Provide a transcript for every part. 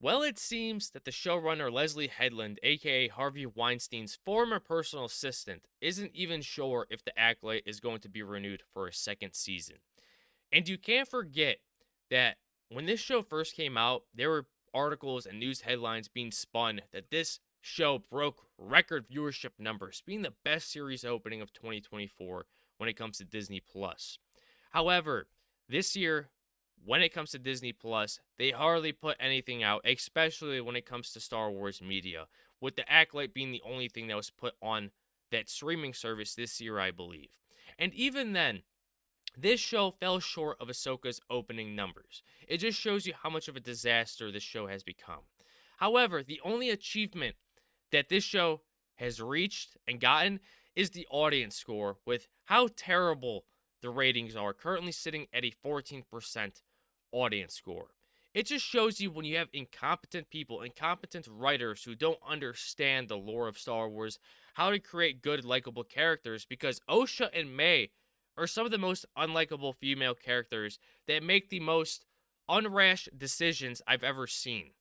Well, it seems that the showrunner Leslye Headland, aka Harvey Weinstein's former personal assistant, isn't even sure if the Acolyte is going to be renewed for a second season. And you can't forget that when this show first came out, there were articles and news headlines being spun that this show broke record viewership numbers, being the best series opening of 2024 when it comes to Disney Plus. However, this year, when it comes to Disney Plus, they hardly put anything out, especially when it comes to Star Wars media, with the Acolyte being the only thing that was put on that streaming service this year, I believe. And even then, this show fell short of Ahsoka's opening numbers. It just shows you how much of a disaster this show has become. However, the only achievement that this show has reached and gotten is the audience score, with how terrible the ratings are, currently sitting at a 14% audience score. It just shows you when you have incompetent people, incompetent writers who don't understand the lore of Star Wars, how to create good, likable characters, because Osha and May are some of the most unlikable female characters that make the most unrash decisions I've ever seen.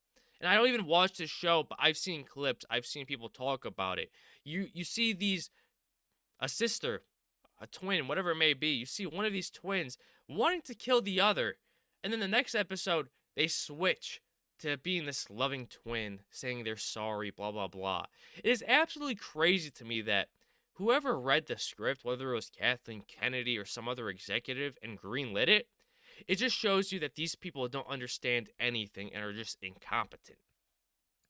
And I don't even watch this show, but I've seen clips, I've seen people talk about it. You see these, a sister, a twin, whatever it may be, you see one of these twins wanting to kill the other, and then the next episode they switch to being this loving twin, saying they're sorry, blah blah blah. It is absolutely crazy to me that whoever read the script, whether it was Kathleen Kennedy or some other executive, and greenlit it, it just shows you that these people don't understand anything and are just incompetent.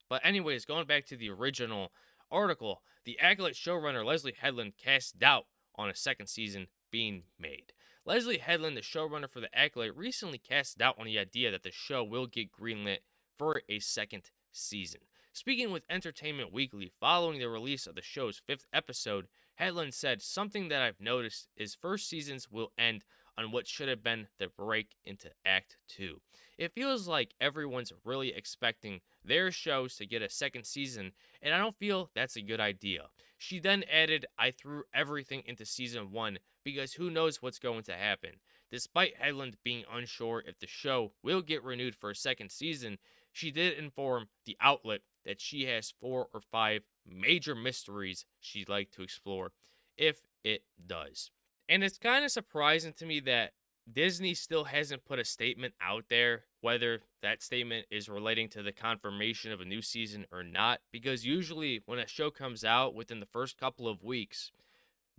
But anyways, going back to the original article, the Acolyte showrunner Leslye Headland cast doubt on a second season being made. Leslye Headland, the showrunner for the Acolyte, recently cast doubt on the idea that the show will get greenlit for a second season. Speaking with Entertainment Weekly following the release of the show's fifth episode, Headland said, "Something that I've noticed is first seasons will end on what should have been the break into Act 2. It feels like everyone's really expecting their shows to get a second season, and I don't feel that's a good idea." She then added, "I threw everything into season 1 because who knows what's going to happen." Despite Headland being unsure if the show will get renewed for a second season, she did inform the outlet that she has 4 or 5 major mysteries she'd like to explore if it does. And it's kind of surprising to me that Disney still hasn't put a statement out there, whether that statement is relating to the confirmation of a new season or not, because usually when a show comes out within the first couple of weeks,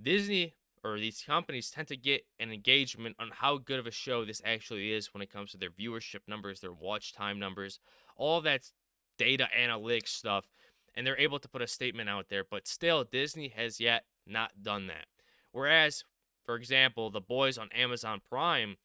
Disney or these companies tend to get an engagement on how good of a show this actually is when it comes to their viewership numbers, their watch time numbers, all that data analytics stuff, and they're able to put a statement out there. But still, Disney has yet not done that. Whereas, for example, The Boys on Amazon Prime,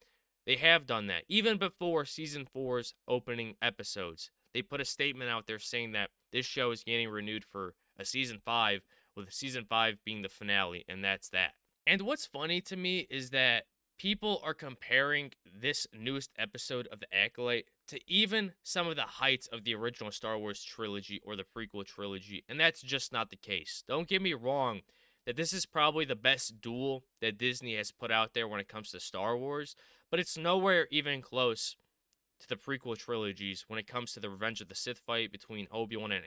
they have done that. Even before season 4's opening episodes, they put a statement out there saying that this show is getting renewed for a season 5, with season 5 being the finale, and that's that. And what's funny to me is that people are comparing this newest episode of The Acolyte to even some of the heights of the original Star Wars trilogy or the prequel trilogy, and that's just not the case. Don't get me wrong, that this is probably the best duel that Disney has put out there when it comes to Star Wars, but it's nowhere even close to the prequel trilogies when it comes to the Revenge of the Sith fight between Obi-Wan and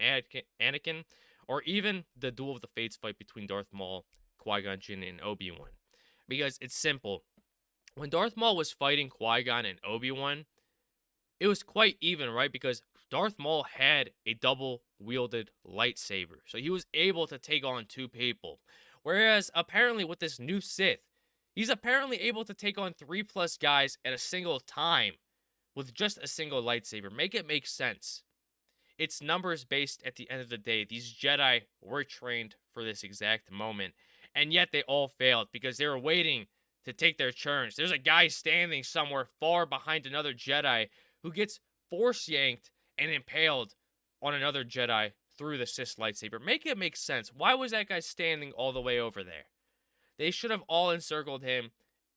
Anakin, or even the Duel of the Fates fight between Darth Maul, Qui-Gon Jinn, and Obi-Wan. Because it's simple. When Darth Maul was fighting Qui-Gon and Obi-Wan, it was quite even, right? Because Darth Maul had a double-wielded lightsaber, so he was able to take on 2 people. Whereas, apparently, with this new Sith, he's apparently able to take on 3+ guys at a single time with just a single lightsaber. Make it make sense. It's numbers based at the end of the day. These Jedi were trained for this exact moment, and yet they all failed because they were waiting to take their turns. There's a guy standing somewhere far behind another Jedi who gets force yanked and impaled on another Jedi through the Sith lightsaber. Make it make sense. Why was that guy standing all the way over there? They should have all encircled him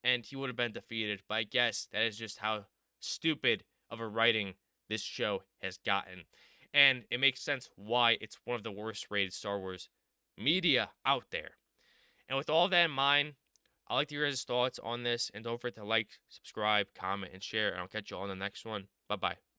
and he would have been defeated. But I guess that is just how stupid of a writing this show has gotten. And it makes sense why it's one of the worst rated Star Wars media out there. And with all that in mind, I'd like to hear his thoughts on this. And don't forget to like, subscribe, comment, and share. And I'll catch you all on the next one. Bye-bye.